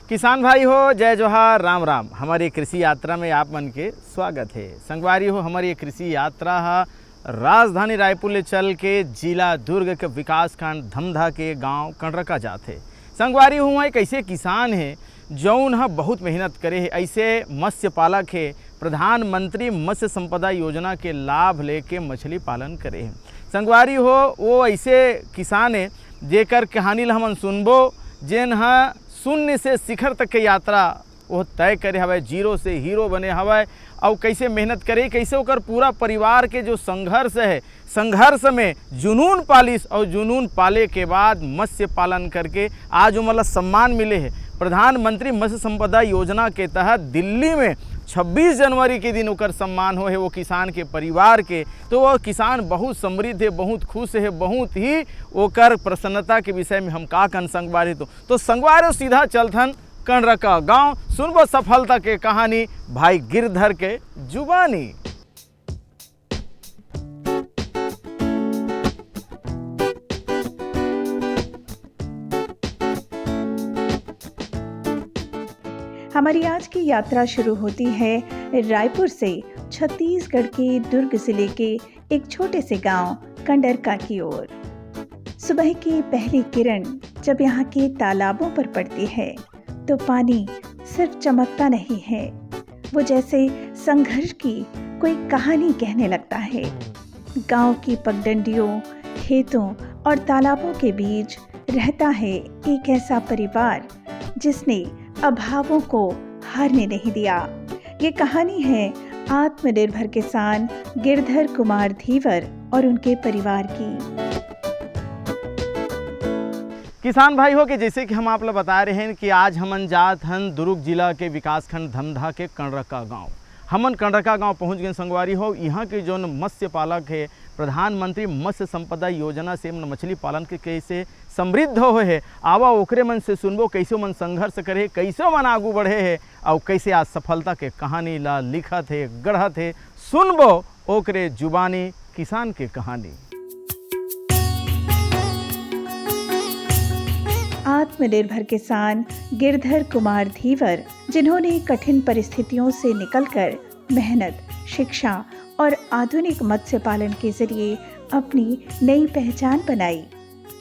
किसान भाई हो, जय जोहार, राम राम। हमारी कृषि यात्रा में आप मन के स्वागत है। संगवारी हो, हमारी कृषि यात्रा है राजधानी रायपुर ले चल के जिला दुर्ग के विकास खंड धमधा के गांव कंडरका जाते। संगवारी हुआ एक ऐसे किसान है जौन ह बहुत मेहनत करे है, ऐसे मत्स्य पालक है, प्रधानमंत्री मत्स्य संपदा योजना के लाभ लेके मछली पालन करे है। संगवारी हो, वो ऐसे किसान है जेकर कहानी ला हमन सुनबो, जेन ह शून्य से शिखर तक के यात्रा वो तय करे हवै, जीरो से हीरो बने हवै, और कैसे मेहनत करे, कैसे ओकर पूरा परिवार के जो संघर्ष है, संघर्ष में जुनून पालिस और जुनून पाले के बाद मत्स्य पालन करके आज मतलब सम्मान मिले है। प्रधानमंत्री मत्स्य संपदा योजना के तहत दिल्ली में 26 जनवरी के दिन ओकर सम्मान हो है वो किसान के परिवार के। तो वह किसान बहुत समृद्ध है, बहुत खुश है, बहुत ही ओकर प्रसन्नता के विषय में हम का कन संगवारी। तो संगवारी सीधा चलथन कंडरका गांव, सुनबो सफलता के कहानी भाई गिरधर के जुबानी। हमारी आज की यात्रा शुरू होती है रायपुर से छत्तीसगढ़ के दुर्ग जिले के एक छोटे से गांव कंडरका की ओर। सुबह की पहली किरण जब यहाँ के तालाबों पर पड़ती है तो पानी सिर्फ चमकता नहीं है, वो जैसे संघर्ष की कोई कहानी कहने लगता है। गांव की पगडंडियों, खेतों और तालाबों के बीच रहता है एक ऐसा परिवार जिसने अभावों को हारने नहीं दिया। ये कहानी है आत्मनिर्भर किसान गिरधर कुमार धीवर और उनके परिवार की। किसान भाई हो के जैसे कि हम आप लोग बता रहे हैं कि आज हमन जात हन दुर्ग जिला के विकास खंड धमधा के कंडरका गांव। हमन कंडरका गांव पहुंच गए संगवारी हो। यहाँ के जो मत्स्य पालक है, प्रधानमंत्री मत्स्य संपदा योजना से मछली पालन के कैसे समृद्ध हो है, आवा ओकरे मन से सुनबो कैसे मन संघर्ष करे, कैसे मन आगू बढ़े है और कैसे आज सफलता के कहानी ला लिखत है, गढ़त है। सुनबो ओकरे जुबानी किसान के कहानी। आत्मनिर्भर किसान गिरधर कुमार धीवर, जिन्होंने कठिन परिस्थितियों से निकलकर मेहनत, शिक्षा और आधुनिक मत्स्य पालन के जरिए अपनी नई पहचान बनाई।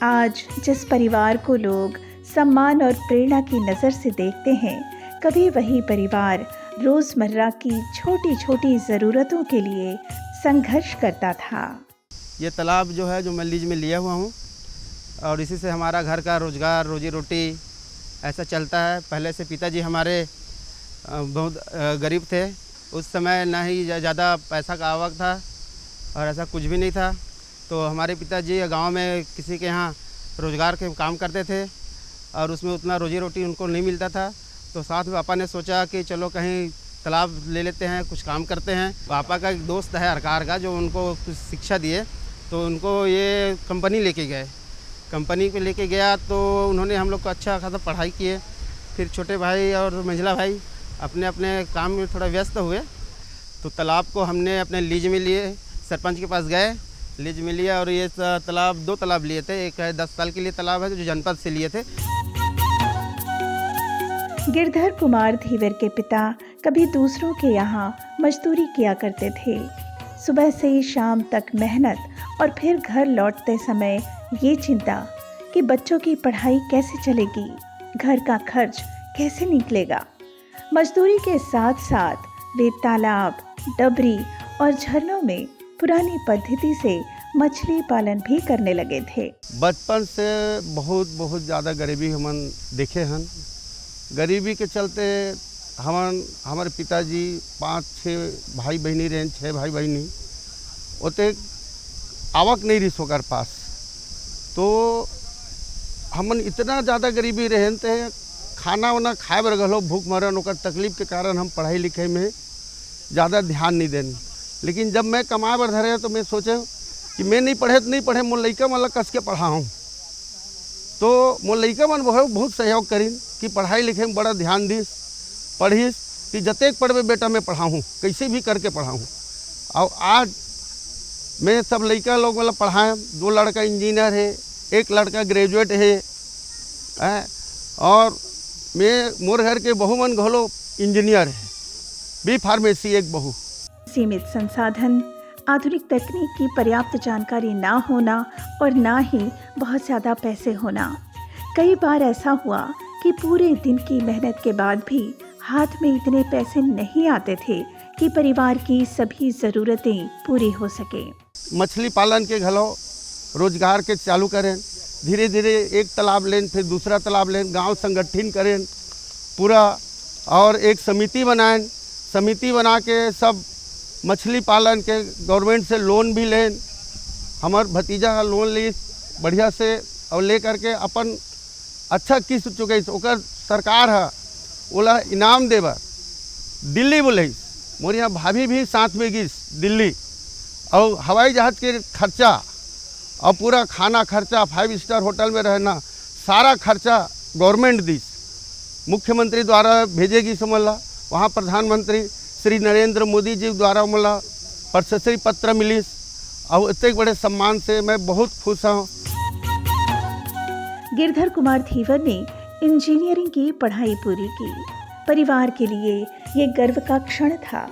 आज जिस परिवार को लोग सम्मान और प्रेरणा की नज़र से देखते हैं, कभी वही परिवार रोज़मर्रा की छोटी छोटी ज़रूरतों के लिए संघर्ष करता था। ये तालाब जो है जो मैं लीज में लिया हुआ हूँ और इसी से हमारा घर का रोज़गार, रोजी रोटी ऐसा चलता है। पहले से पिताजी हमारे बहुत गरीब थे। उस समय ना ही ज़्यादा पैसा का आवक था और ऐसा कुछ भी नहीं था। तो हमारे पिताजी गांव में किसी के यहाँ रोज़गार के काम करते थे और उसमें उतना रोजी रोटी उनको नहीं मिलता था। तो साथ में पापा ने सोचा कि चलो कहीं तालाब ले लेते हैं, कुछ काम करते हैं। पापा का एक दोस्त है अरकार का, जो उनको कुछ शिक्षा दिए, तो उनको ये कंपनी लेके गए। कंपनी पे लेके गया तो उन्होंने हम लोग को अच्छा खासा पढ़ाई किए। फिर छोटे भाई और मंझला भाई अपने अपने काम में थोड़ा व्यस्त हुए, तो तालाब को हमने अपने लीज में लिए। सरपंच के पास गए, लीज में लिया और ये तालाब 2 तालाब लिए थे। एक है 10 साल के लिए तालाब है जो जनपद से लिए थे। गिरधर कुमार धीवर के पिता कभी दूसरों के यहाँ मजदूरी किया करते थे। सुबह से शाम तक मेहनत और फिर घर लौटते समय ये चिंता कि बच्चों की पढ़ाई कैसे चलेगी, घर का खर्च कैसे निकलेगा। मजदूरी के साथ साथ वे तालाब, डबरी और झरनों में पुरानी पद्धति से मछली पालन भी करने लगे थे। बचपन से बहुत ज़्यादा गरीबी हमन देखे हन। गरीबी के चलते हमारे पिताजी 5-6 भाई बहनी रहें, 6 भाई बहनी, ओते आवक नहीं रही सोकर पास। तो हमन इतना ज़्यादा गरीबी रहें थे, खाना वाना खाए बर गलो भूख मरन, ओकर तकलीफ के कारण हम पढ़ाई लिखाई में ज़्यादा ध्यान नहीं देन। लेकिन जब मैं कमाए बर धरे तो मैं सोचे कि मैं नहीं पढ़े मोर लइका मन ला कस के पढ़ाऊँ। तो मोर लइका मन बहुत सहयोग करीन कि पढ़ाई लिखाई में बड़ा ध्यान दीस, पढ़ीस कि जतेक पढ़बे बेटा मैं पढ़ाऊँ, कैसे भी करके पढ़ाऊँ। और आज मैं सब लड़का लोग मतलब पढ़ाएँ। 2 लड़का इंजीनियर है, 1 लड़का ग्रेजुएट है और मोर घर के बहुमन घोलो इंजीनियर है, बी फार्मेसी एक बहू। सीमित संसाधन, आधुनिक तकनीक की पर्याप्त जानकारी ना होना और ना ही बहुत ज़्यादा पैसे होना। कई बार ऐसा हुआ कि पूरे दिन की मेहनत के बाद भी हाथ में इतने पैसे नहीं आते थे कि परिवार की सभी ज़रूरतें पूरी हो सके। मछली पालन के घलो रोजगार के चालू करें, धीरे धीरे एक तालाब लें, फिर दूसरा तालाब लें, गांव संगठन करें पूरा, और एक समिति बनाएं, समिति बना के सब मछली पालन के गवर्नमेंट से लोन भी लें। हमार भतीजा का लोन ली बढ़िया से और ले करके अपन अच्छा किस्त चुके ओकर सरकार है ओला इनाम देवा दिल्ली बोले। मोर यहाँ भाभी भी साथ में गिस दिल्ली, और हवाई जहाज़ के खर्चा और पूरा खाना खर्चा, 5 स्टार होटल में रहना, सारा खर्चा गवर्नमेंट दी, मुख्यमंत्री द्वारा भेजेगी समझला। वहाँ प्रधानमंत्री श्री नरेंद्र मोदी जी द्वारा मला प्रशस्ति पत्र मिली, और इतने बड़े सम्मान से मैं बहुत खुश हूँ। गिरधर कुमार धीवर ने इंजीनियरिंग की पढ़ाई पूरी की। परिवार के लिए ये गर्व का क्षण था।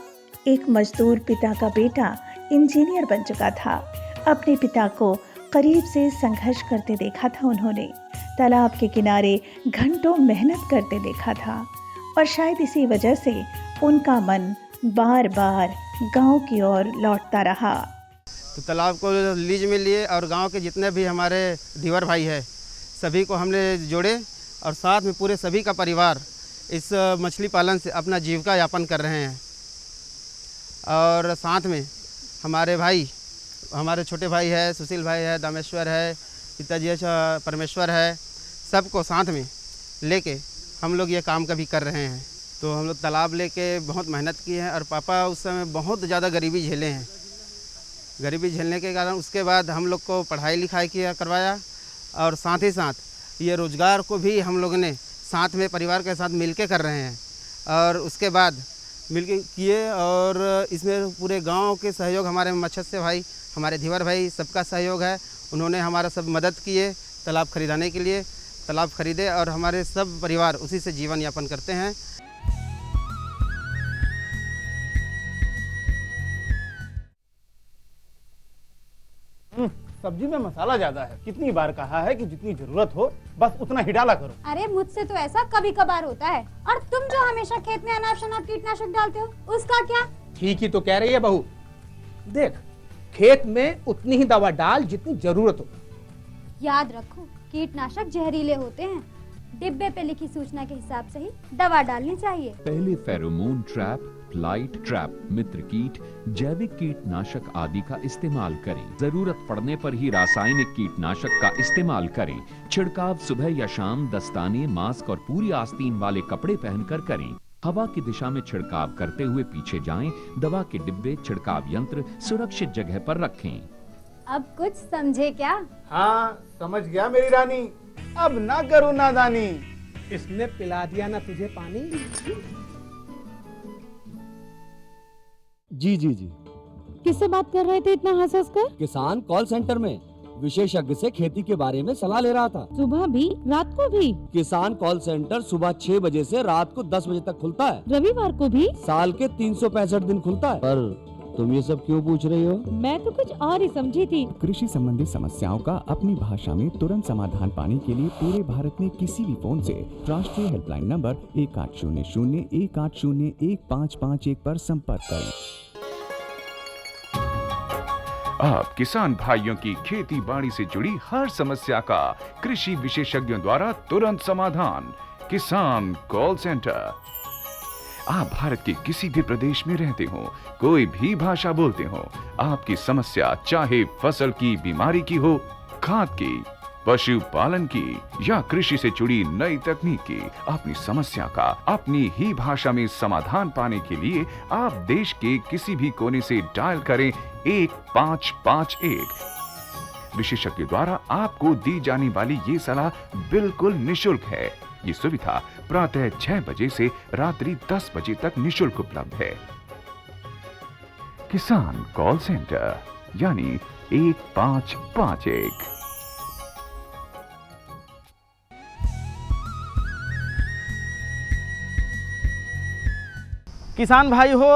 एक मजदूर पिता का बेटा इंजीनियर बन चुका था। अपने पिता को करीब से संघर्ष करते देखा था उन्होंने, तालाब के किनारे घंटों मेहनत करते देखा था, और शायद इसी वजह से उनका मन बार बार गांव की ओर लौटता रहा। तो तालाब को लीज में लिए और गांव के जितने भी हमारे धीवर भाई है सभी को हमने जोड़े, और साथ में पूरे सभी का परिवार इस मछली पालन से अपना जीविका यापन कर रहे हैं। और साथ में हमारे भाई, हमारे छोटे भाई है, सुशील भाई है, दामेश्वर है, पिताजी परमेश्वर है, सबको साथ में लेके हम लोग ये काम कभी कर रहे हैं। तो हम लोग तालाब लेके बहुत मेहनत की है, और पापा उस समय बहुत ज़्यादा गरीबी झेले हैं। गरीबी झेलने के कारण उसके बाद हम लोग को पढ़ाई लिखाई किया करवाया, और साथ ही साथ ये रोज़गार को भी हम लोगों ने साथ में परिवार के साथ मिलके कर रहे हैं। और उसके बाद मिलके किए, और इसमें पूरे गांव के सहयोग, हमारे मत्स्य भाई, हमारे धीवर भाई, सबका सहयोग है। उन्होंने हमारा सब मदद किए तालाब खरीदाने के लिए, तालाब खरीदे, और हमारे सब परिवार उसी से जीवन यापन करते हैं। सब्जी में मसाला ज्यादा है। कितनी बार कहा है कि जितनी जरूरत हो बस उतना ही डाला करो। अरे मुझसे तो ऐसा कभी कभार होता है, और तुम जो हमेशा खेत में अनाप शनाप कीटनाशक डालते हो उसका क्या? ठीक ही तो कह रही है बहू। देख, खेत में उतनी ही दवा डाल जितनी जरूरत हो। याद रखो, कीटनाशक जहरीले होते हैं। डिब्बे पे लिखी सूचना के हिसाब से ही दवा डालनी चाहिए। पहले फेरोमोन ट्रैप, फ्लाइट ट्रैप, मित्र कीट, जैविक कीटनाशक आदि का इस्तेमाल करें। जरूरत पड़ने पर ही रासायनिक कीटनाशक का इस्तेमाल करें। छिड़काव सुबह या शाम दस्ताने, मास्क और पूरी आस्तीन वाले कपड़े पहनकर करें। हवा की दिशा में छिड़काव करते हुए पीछे जाएं। दवा के डिब्बे, छिड़काव यंत्र सुरक्षित जगह पर रखें। अब कुछ समझे क्या? हाँ समझ गया मेरी रानी, अब ना करो नादानी। इसने पिला दिया ना तुझे पानी। जी जी जी। किससे बात कर रहे थे इतना हंस हंस कर? किसान कॉल सेंटर में विशेषज्ञ से खेती के बारे में सलाह ले रहा था। सुबह भी, रात को भी? किसान कॉल सेंटर सुबह 6 बजे से रात को 10 बजे तक खुलता है। रविवार को भी? साल के 365 दिन खुलता है। पर तुम ये सब क्यों पूछ रही हो? मैं तो कुछ और ही समझी थी। कृषि संबंधी समस्याओं का अपनी भाषा में तुरंत समाधान पाने के लिए पूरे भारत में किसी भी फोन से राष्ट्रीय हेल्पलाइन नंबर 1800-180-1551 पर संपर्क करें। आप किसान भाइयों की खेती बाड़ी से जुड़ी हर समस्या का कृषि विशेषज्ञों द्वारा तुरंत समाधान। किसान कॉल सेंटर। आप भारत के किसी भी प्रदेश में रहते हो, कोई भी भाषा बोलते हो, आपकी समस्या चाहे फसल की बीमारी की हो, खाद की, पशुपालन की या कृषि से जुड़ी नई तकनीक की, अपनी समस्या का अपनी ही भाषा में समाधान पाने के लिए आप देश के किसी भी कोने से डायल करें 1551। विशेषज्ञ द्वारा आपको दी जाने वाली ये सलाह बिल्कुल निशुल्क है। ये सुविधा प्रातः 6 बजे से रात्रि 10 बजे तक निशुल्क उपलब्ध है। किसान कॉल सेंटर यानी 1551। किसान भाई हो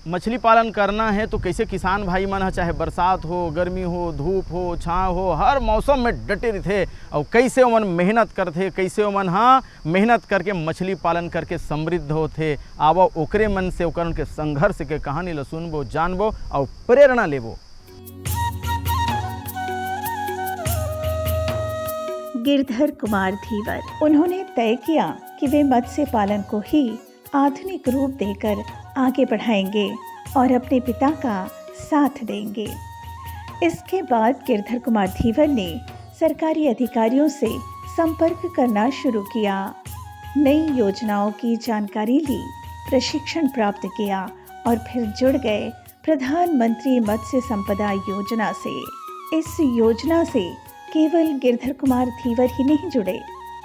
मछली पालन करना है तो कैसे किसान भाई मन चाहे बरसात हो, गर्मी हो, धूप हो, छाँव हो, हर मौसम में डटे रहते और कैसे ओमन मेहनत करते, कैसे ओमन मेहनत करके मछली पालन करके समृद्ध होते। आवो ओकरे मन से ओकर उनके संघर्ष के कहानी ल सुनबो, जानबो और प्रेरणा लेबो। गिरधर कुमार धीवर, उन्होंने तय किया कि वे मत्स्य पालन को ही आधुनिक रूप देकर आगे बढ़ाएंगे और अपने पिता का साथ देंगे। इसके बाद गिरधर कुमार धीवर ने सरकारी अधिकारियों से संपर्क करना शुरू किया, नई योजनाओं की जानकारी ली, प्रशिक्षण प्राप्त किया और फिर जुड़ गए प्रधानमंत्री मत्स्य संपदा योजना से। इस योजना से केवल गिरधर कुमार धीवर ही नहीं जुड़े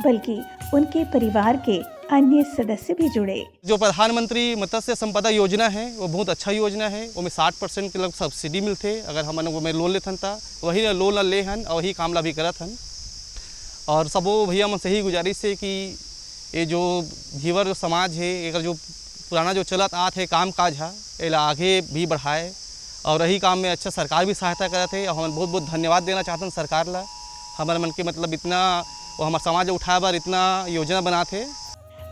बल्कि उनके परिवार के अन्य सदस्य भी जुड़े। जो प्रधानमंत्री मत्स्य संपदा योजना है वो बहुत अच्छा योजना है। वो में 60% के लोग सब्सिडी मिलते, अगर हम वो में लोन लेथन था वही लोन ले हन और वही काम ला भी करत हन। और सबो भैया मन से ही गुजारिश है कि ये जो धीवर जो समाज है, एक जो पुराना जो चलत आत है काम काज है, एला आगे भी बढ़ाए और यही काम में अच्छा सरकार भी सहायता करत है। और हम बहुत बहुत धन्यवाद देना चाहते हैं सरकार ला, हमारे मन के मतलब इतना वो हमारे समाज उठाए बार इतना योजना बनाते।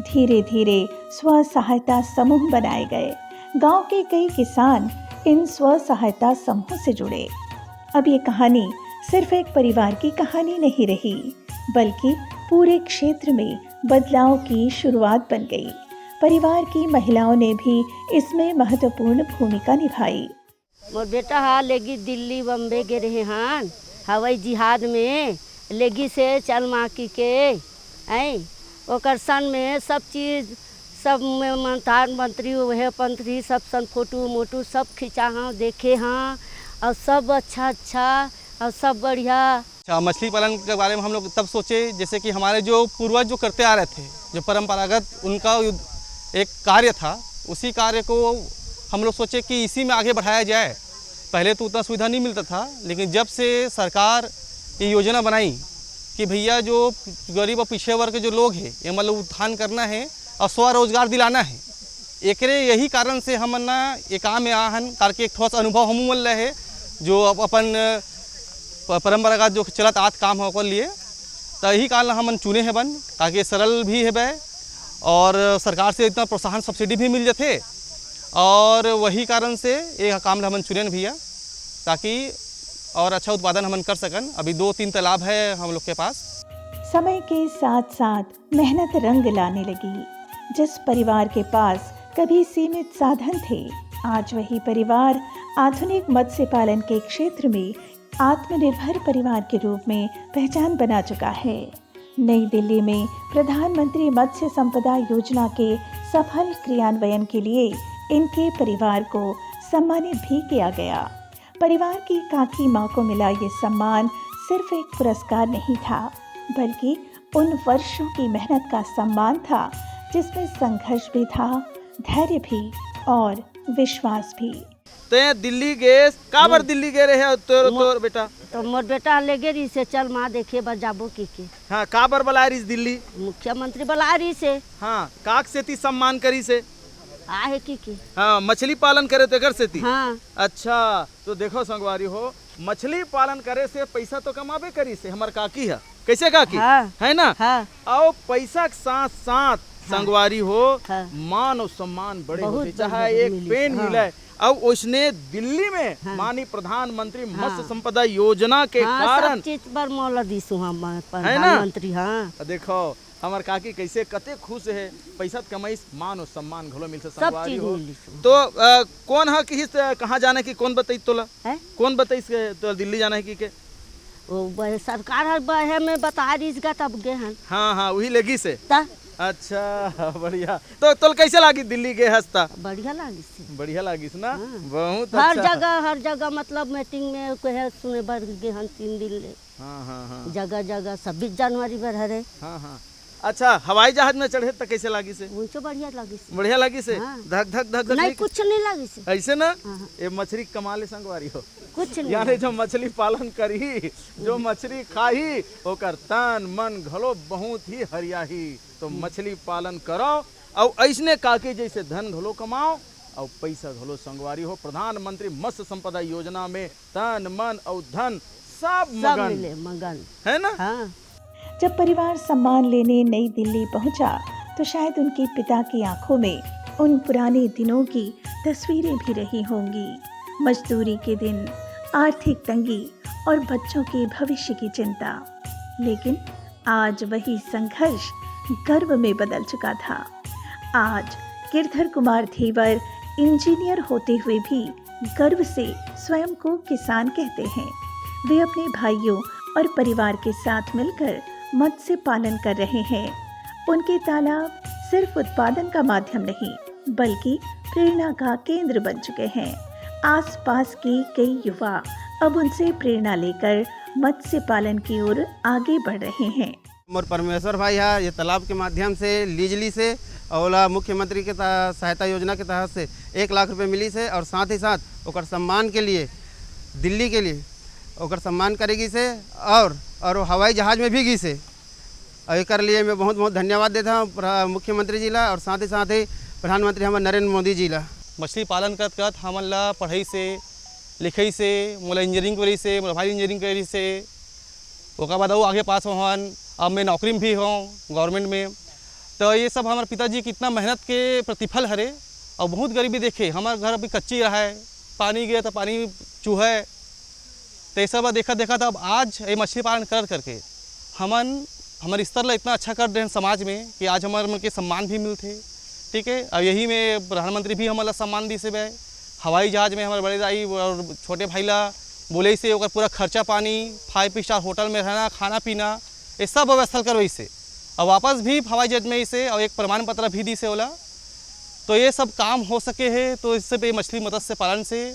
धीरे धीरे स्व सहायता समूह बनाए गए। गांव के कई किसान इन स्व सहायता समूह से जुड़े। अब ये कहानी सिर्फ एक परिवार की कहानी नहीं रही बल्कि पूरे क्षेत्र में बदलाव की शुरुआत बन गई। परिवार की महिलाओं ने भी इसमें महत्वपूर्ण भूमिका निभाई। मोर बेटा हा लेगी दिल्ली बम्बे गे रहे हन हवाई जहाज में, लेगी से चल माकी के आई ओकर सन में सब चीज़ सब प्रधानमंत्री वह मंत्री सब सन फोटो मोटू सब खिंचा हाँ, देखे हाँ और सब अच्छा और सब बढ़िया। अच्छा, मछली पालन के बारे में हम लोग तब सोचे जैसे कि हमारे जो पूर्वज जो करते आ रहे थे, जो परंपरागत उनका एक कार्य था, उसी कार्य को हम लोग सोचे कि इसी में आगे बढ़ाया जाए। पहले तो उतना सुविधा नहीं मिलता था, लेकिन जब से सरकार ये योजना बनाई कि भैया जो गरीब और पिछड़े वर्ग के जो लोग हैं ये मतलब उत्थान करना है और स्वरोजगार दिलाना है, एकरे यही कारण से हम ना ये काम में आहन करके एक ठोस अनुभव हम मिल रहे जो अपन परंपरागत जो चलत आत काम है लिए, तो यही कारण हम चुने हैं बन ताकि सरल भी है और सरकार से इतना प्रोत्साहन सब्सिडी भी मिल जाते और वही कारण से ये काम हम चुने भैया ताकि और अच्छा उत्पादन हम कर सकन। अभी 2-3 तालाब है हम लोग के पास। समय के साथ साथ मेहनत रंग लाने लगी। जिस परिवार के पास कभी सीमित साधन थे, आज वही परिवार आधुनिक मत्स्य पालन के क्षेत्र में आत्मनिर्भर परिवार के रूप में पहचान बना चुका है। नई दिल्ली में प्रधानमंत्री मत्स्य संपदा योजना के सफल क्रियान्वयन के लिए इनके परिवार को सम्मानित भी किया गया। परिवार की काकी माँ को मिला ये सम्मान सिर्फ एक पुरस्कार नहीं था बल्कि उन वर्षों की मेहनत का सम्मान था जिसमें संघर्ष भी था, धैर्य भी और विश्वास भी। ते दिल्ली गए का बार दिल्ली गए रहे तोर बेटा? तो मोर बेटा ले गे रही से चल माँ देखे बा जाबो की के। हाँ, का बार बुला रही दिल्ली? मुख्यमंत्री बुला रही से। हाँ, काक से ती सम्मान करी से आहे की हाँ, मछली पालन करे तो घर से थी। हाँ। अच्छा, तो देखो संगवारी हो, मछली पालन करे से पैसा तो कमाबे करी से हमार काकी है। कैसे काकी? हाँ। है ना? हाँ। और पैसा के साथ साथ संगवारी हो हाँ। मान और सम्मान बड़े बहुत होते, चाहे बढ़िया एक मिली। पेन हाँ। मिले। अब उसने दिल्ली में माननीय प्रधानमंत्री मत्स्य संपदा योजना के कारण सब चीज पर मोल दी हम है ना? प्रधानमंत्री। हाँ, देखो हमार काकी कैसे कते खुश है, पैसा कमाई मान और सम्मान घलो मिलते सब संगवारी चीज हो। मिली। तो कौन है कि कहाँ जाना है कि कौन बताई तोला? है कौन बताई तो दिल्ली जाना है कि के? वो सरकार हर बहे में बता रही इसका तब गए हैं। हाँ, वही लगी से। ता अच्छा, बढ़िया। तो तोल कैसे लागी दिल्ली गए हंसता? बढ़िया लागी से। बढ़िया लागी ना? हाँ। बहुत हर अच्छा। जगह मतलब मीटिंग में कहे सुने बर गए हैं 3 दिन ले। हाँ। जगह 26 जनवरी पर हरे। हाँ। अच्छा, हवाई जहाज में चढ़े तो कैसे लागी से? उनसे बढ़िया लागी से। बढ़िया लागी से। हाँ। धक धक धक नहीं कुछ नहीं लागी से। ऐसे ना? हाँ। ये मछली कमाले संगवारी हो, कुछ नहीं यानी जो मछली पालन करी, जो मछली खाही, ओकर तन मन घलो बहुत ही हरियाही। तो मछली पालन करो और ऐसने काके जैसे धन घलो कमाओ और पैसा घलो संगवारी हो। प्रधानमंत्री मत्स्य संपदा योजना में तन मन और धन सब मगन है ना। हाँ। जब परिवार सम्मान लेने नई दिल्ली पहुंचा तो शायद उनके पिता की आंखों में उन पुराने दिनों की तस्वीरें भी रही होंगी। मजदूरी के दिन, आर्थिक तंगी और बच्चों के भविष्य की चिंता। लेकिन आज वही संघर्ष गर्व में बदल चुका था। आज गिरधर कुमार धेवर इंजीनियर होते हुए भी गर्व से स्वयं को किसान कहते हैं। वे अपने भाइयों और परिवार के साथ मिलकर मत्स्य पालन कर रहे हैं। उनके तालाब सिर्फ उत्पादन का माध्यम नहीं बल्कि प्रेरणा का केंद्र बन चुके हैं। आसपास के कई युवा अब उनसे प्रेरणा लेकर मत्स्य पालन की ओर आगे बढ़ रहे हैं। और परमेश्वर भाई है ये तालाब के माध्यम से लीजली से और मुख्यमंत्री के सहायता योजना के तहत से 1 लाख रुपए मिली से, और साथ ही साथ ओकर सम्मान के लिए दिल्ली के लिए ओकर सम्मान करेगी से, और हवाई जहाज में भी गई से। और एक लिए मैं बहुत बहुत धन्यवाद देता हूँ मुख्यमंत्री जी ला, और साथ ही प्रधानमंत्री हमारे नरेंद्र मोदी जी ला। मछली पालन करत हमन ला पढ़ाई से लिखाई से मोला इंजीनियरिंग करी से, मोला भाई इंजीनियरिंग करी से, ओकर बाद आगे पास होन। अब मैं नौकरी में भी हूँ गवर्नमेंट में। तो ये सब हमारे पिताजी कितना मेहनत के प्रतिफल हरे। और बहुत गरीबी देखे, हमारे घर अभी कच्ची रहा है, पानी गया तो पानी चूहा है। तो ये सब देखा था। अब आज ये मछली पालन करके हमारे स्तर ला इतना अच्छा कर रहे हैं समाज में कि आज हमारे मन के सम्मान भी मिलते। ठीक है। और यही में प्रधानमंत्री भी हमारा सम्मान दी से बे। हवाई जहाज में हमारे बड़े दाई और छोटे भाई ला बोले से ओकर पूरा खर्चा पानी 5 स्टार होटल में रहना, खाना पीना, ये सब व्यवस्था करो इसे। और वापस भी हवाई जहाज में इसे और एक प्रमाण पत्र भी दी से ओला। तो ये सब काम हो सके है तो इससे पे मछली मत्स्य पालन से।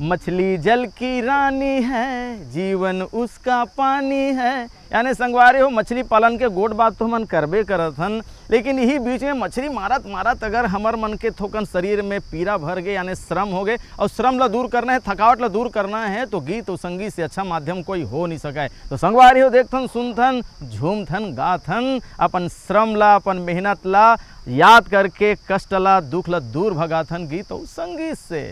मछली जल की रानी है, जीवन उसका पानी है। यानी संगवारी हो मछली पालन के गोट बात तो मन करबे करत हन, लेकिन यही बीच में मछली मारत अगर हमर मन के थोकन शरीर में पीड़ा भर गए यानी श्रम हो गए, और श्रम ला दूर करना है, थकावट ला दूर करना है, तो गीत और संगीत से अच्छा माध्यम कोई हो नहीं सका है। तो संगवारी हो देखथन, सुनथन, झूमथन, गाथन, अपन श्रम ला, अपन मेहनत ला याद करके कष्ट ला, दुख ला दूर भगाथन गीत और संगीत से।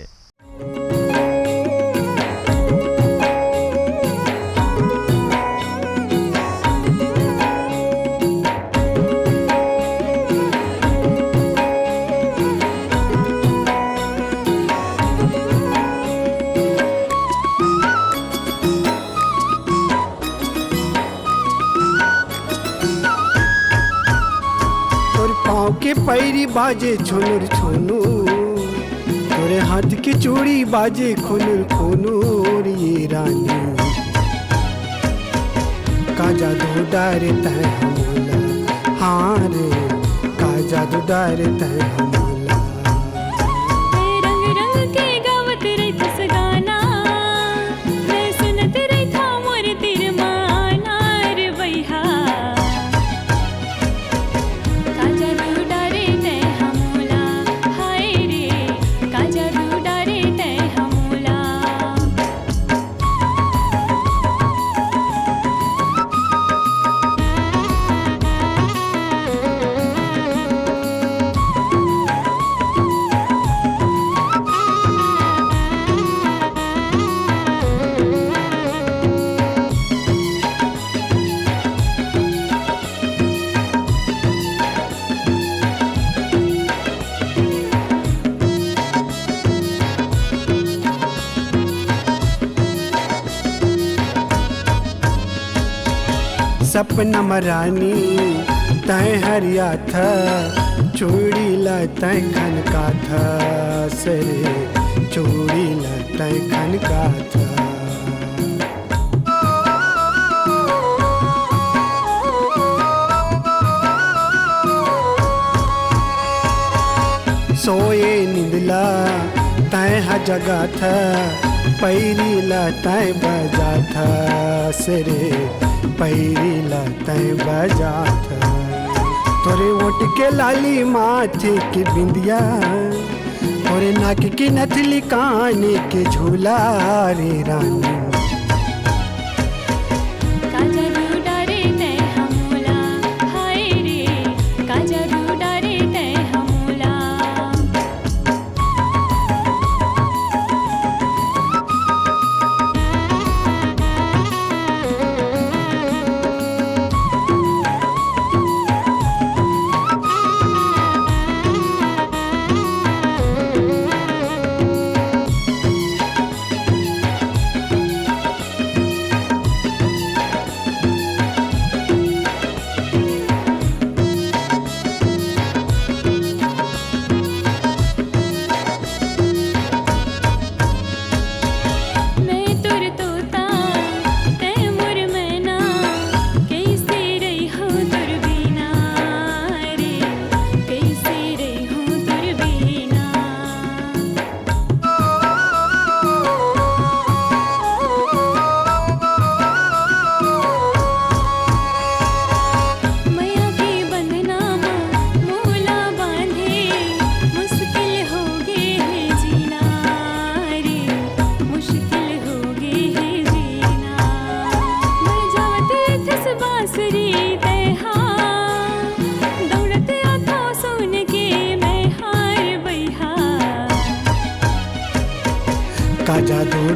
के पैरी बाजे छोनुर छोनू, तोरे हाथ की चूड़ी बाजे खोनुर खोनूर। ये रानी का जादू डारे तय हमला, हाँ रे का जादू डारे तय हमला। रंग रंग के गावत रहित सगाना, मैं सुनत रही था मोर तिर माना रे भैया। सपना मरानी तय हरिया था, चूड़ी ला तय खन का था, सरे चूड़ी ला तय खन का था। सोए निंदला तय जगा था, पैरी ला तय बजा था, सरे पैरी ला तय बजा था। तोरे ओट के लाली माथे की बिंदिया, तोरे नाक की नथली काने के झूला रे रानी।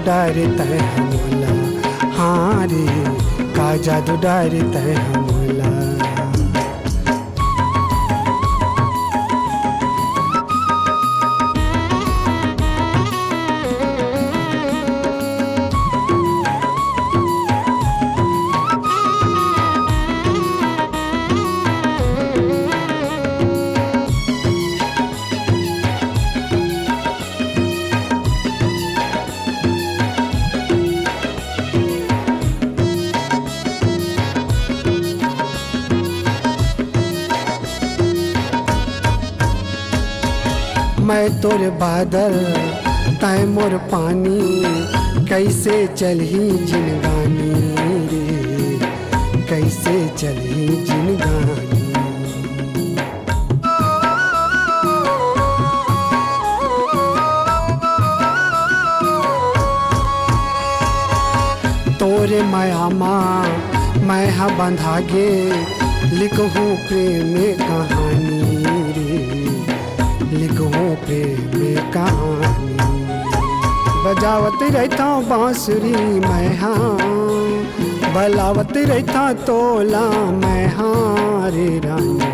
डारे तय हमोला, हाँ रे का जादू डारे तय हमोला। मैं तोर बादल तय मोर पानी, कैसे चलही जिनगानी रे, कैसे चलही जिनगानी। तोरे माया माँ मैं हा बंधागे, लिखूं प्रेम कहानी रे, लिखूं प्रेम कहानी। बजावत रहता बांसुरी मैं हाँ, बलावत रहता तोला मैं हाँ रे रानी।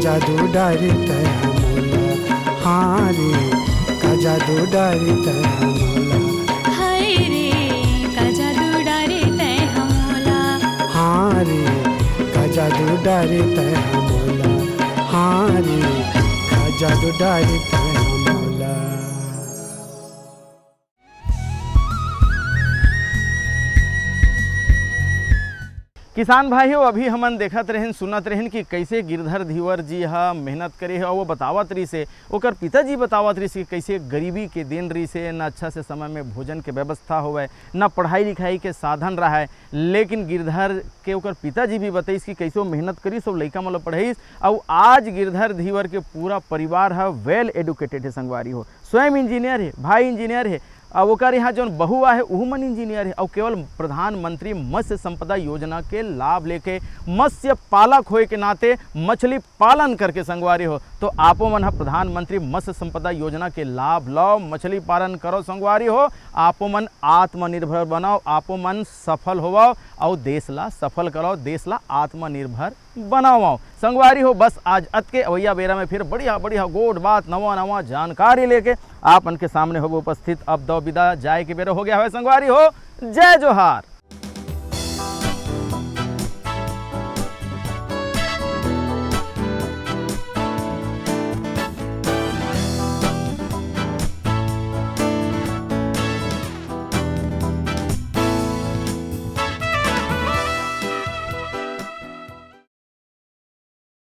जादू डारे तय हमोला, हाँ रे का जादू डारे तय हमोला। हाय रे का जादू डारे तय हमोला, हाँ रे का जादू डारे तय हमोला, हाँ रे का जादू डारे तय हमोला। किसान भाइयों, अभी हमन देखत रहन सुनत रहन कि कैसे गिरधर धीवर जी हा मेहनत करे है और वो बतावत रही से, ओकर पिताजी बतावत रही से कैसे गरीबी के दिन रही से, न अच्छा से समय में भोजन के व्यवस्था होवे, न पढ़ाई लिखाई के साधन रहा है। लेकिन गिरधर के ओकर पिताजी भी बताइस कि कैसे वो मेहनत करी, सब लड़का मतलब पढ़ाईस और आज गिरधर धीवर के पूरा परिवार है वेल एडुकेटेड है। संगवारी हो स्वयं इंजीनियर है, भाई इंजीनियर है, और ओकर यहाँ जो बहुआ है वह मन इंजीनियर है और केवल प्रधानमंत्री मत्स्य संपदा योजना के लाभ लेके मत्स्य पालक होए के नाते मछली पालन करके संगवारी हो। तो आपो मन प्रधानमंत्री मत्स्य संपदा योजना के लाभ लो, मछली पालन करो संगवारी हो, आपो मन आत्मनिर्भर बनाओ, आपो मन सफल होवाओ और देश ला सफल करो, देश ला आत्मनिर्भर बनाओ संगवारी हो। बस आज अत के अवैया बेरा में फिर बढ़िया बढ़िया गोड बात नवा नवा जानकारी लेके आप उनके सामने हो उपस्थित। अब दो विदा जाए के बेरा हो गया है संगवारी हो। जय जोहार।